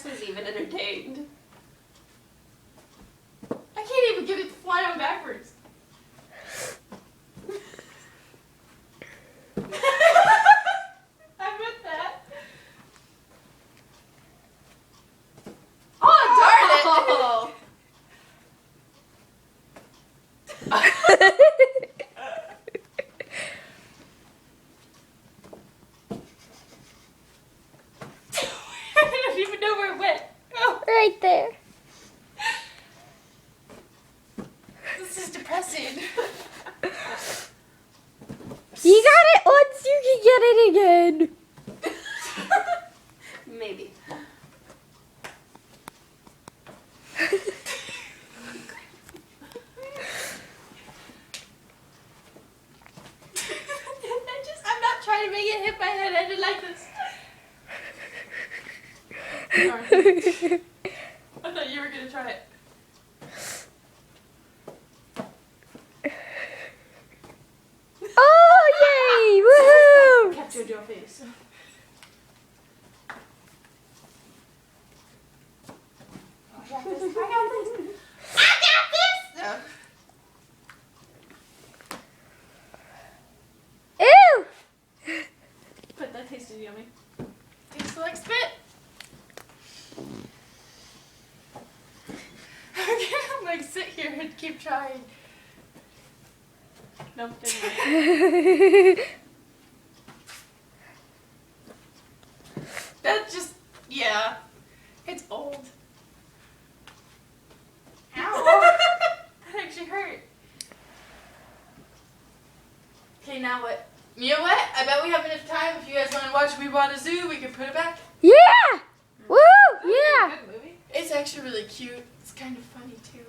was even entertained. I can't even get it to fly on backwards. I meant that. Oh, darn it! I don't even know where it went. Oh, Right there. this is depressing. You got it once, you can get it again. Maybe. I'm not trying to make it hit my head. I did like this. Sorry. I thought you were gonna try it. Oh, yay! Woohoo! Captured your face. I got this. I got this. I got this. No. Ew! But that tasted yummy. Tastes like spit. I'm gonna like sit here and keep trying. Nope, didn't work. That's just, yeah. It's old. Ow. That actually hurt. Okay, now what? You know what? I bet we have enough time. If you guys want to watch We Bought a Zoo, we can put it back. Yeah! Woo! Yeah! Good movie. It's actually really cute. It's kind of funny too.